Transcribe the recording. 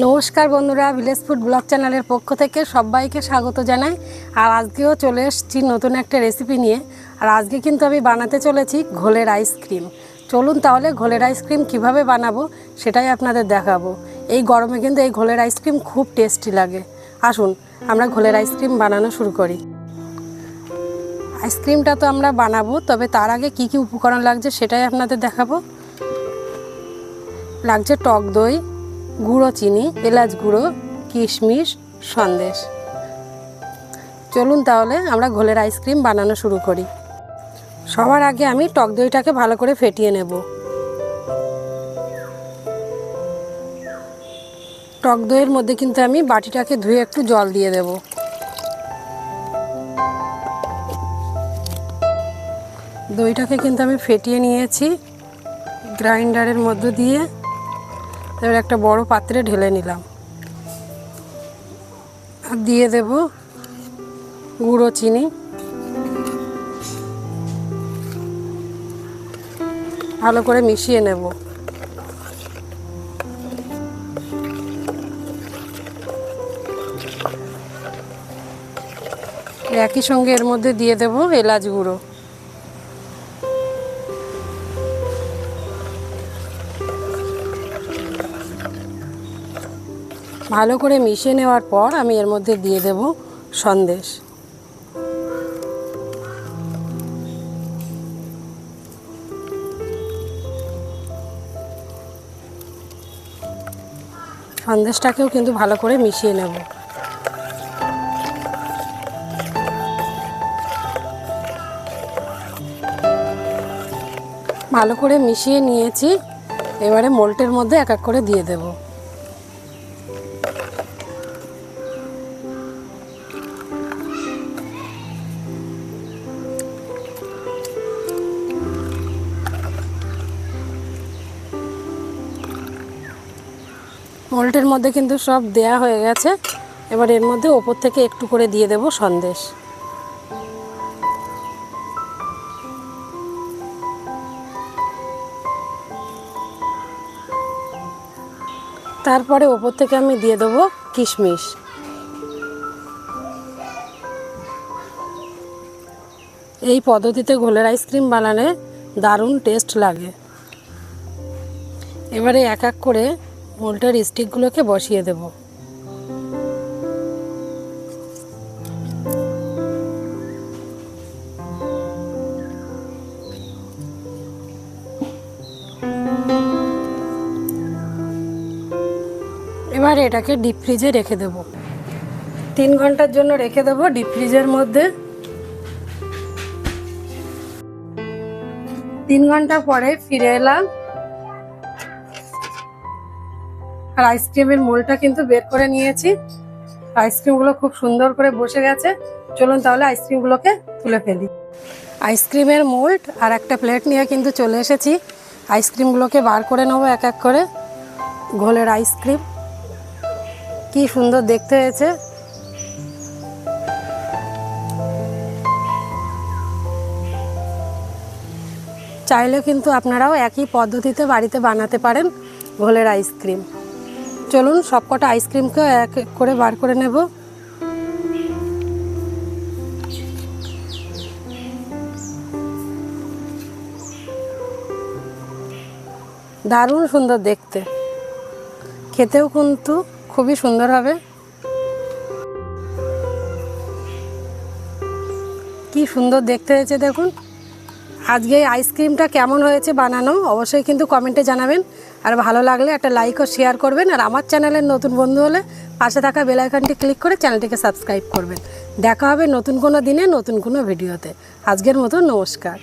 নমস্কার বন্ধুরা, village food blog চ্যানেলের পক্ষ থেকে সবাইকে স্বাগত জানাই। আর আজকেও চলে এসেছি নতুন একটা রেসিপি নিয়ে। আর আজকে কিন্তু আমি বানাতে চলেছি ঘোলের আইসক্রিম। চলুন তাহলে ঘোলের আইসক্রিম কিভাবে বানাবো সেটাই আপনাদের দেখাবো। এই গরমে কিন্তু এই ঘোলের আইসক্রিম খুব টেস্টি লাগে। আসুন আমরা ঘোলের আইসক্রিম বানানো শুরু করি। আইসক্রিমটা তো আমরা বানাবো, তবে তার আগে কি কি উপকরণ লাগছে সেটাই আপনাদের দেখাবো। লাগছে টক দই, গুঁড়ো চিনি, এলাচ গুঁড়ো, কিশমিশ, সন্দেশ। চলুন তাহলে আমরা ঘোলের আইসক্রিম বানানো শুরু করি। সবার আগে আমি টক দইটাকে ভালো করে ফেটিয়ে নেব। টক দইয়ের মধ্যে কিন্তু আমি বাটিটাকে ধুয়ে একটু জল দিয়ে দেব। দইটাকে কিন্তু আমি ফেটিয়ে নিয়েছি গ্রাইন্ডারের মধ্য দিয়ে। এবার একটা বড় পাত্রে ঢেলে নিলাম আর দিয়ে দেব গুঁড়ো চিনি। ভালো করে মিশিয়ে নেব। একই সঙ্গে এর মধ্যে দিয়ে দেব এলাচ গুঁড়ো। ভালো করে মিশিয়ে নেওয়ার পর আমি এর মধ্যে দিয়ে দেব সন্দেশ। সন্দেশটাকেও কিন্তু ভালো করে মিশিয়ে নেব। ভালো করে মিশিয়ে নিয়েছি। এবারে মোল্টের মধ্যে এক এক করে দিয়ে দেব। মোল্টের মধ্যে কিন্তু সব দেয়া হয়ে গেছে। এবার এর মধ্যে ওপর থেকে একটু করে দিয়ে দেব সন্দেশ। তারপরে ওপর থেকে আমি দিয়ে দেব কিশমিশ। এই পদ্ধতিতে ঘোলের আইসক্রিম বানালে দারুণ টেস্ট লাগে। এবারে এক এক করে মোল্টের স্টিকগুলোকে বসিয়ে দেব। এবার এটাকে ডিপ ফ্রিজে রেখে দেব। 3 ঘন্টার জন্য রেখে দেব ডিপ ফ্রিজের মধ্যে। 3 ঘন্টা পরে ফিরে এলাম। আর আইসক্রিমের মোল্ডটা কিন্তু বের করে নিয়েছি। আইসক্রিমগুলো খুব সুন্দর করে বসে গেছে। চলুন তাহলে আইসক্রিমগুলোকে তুলে ফেলি। আইসক্রিমের মোল্ড আর একটা প্লেট নিয়ে কিন্তু চলে এসেছি। আইসক্রিমগুলোকে বার করে নেবো এক এক করে। ঘোলের আইসক্রিম কি সুন্দর দেখতে হয়েছে। চাইলে কিন্তু আপনারাও একই পদ্ধতিতে বাড়িতে বানাতে পারেন ঘোলের আইসক্রিম। চলুন সবকটা আইসক্রিমকে এক এক করে বার করে নেব। দারুণ সুন্দর দেখতে, খেতেও কিন্তু খুবই সুন্দর হবে। কি সুন্দর দেখতে হয়েছে দেখুন। আজকে এই আইসক্রিমটা কেমন হয়েছে বানানো অবশ্যই কিন্তু কমেন্টে জানাবেন। আর ভালো লাগলে একটা লাইক ও শেয়ার করবেন। আর আমার চ্যানেলের নতুন বন্ধু হলে পাশে থাকা বেল আইকনটি ক্লিক করে চ্যানেলটিকে সাবস্ক্রাইব করবেন। দেখা হবে নতুন কোনো দিনে নতুন কোনো ভিডিওতে। আজকের মতো নমস্কার।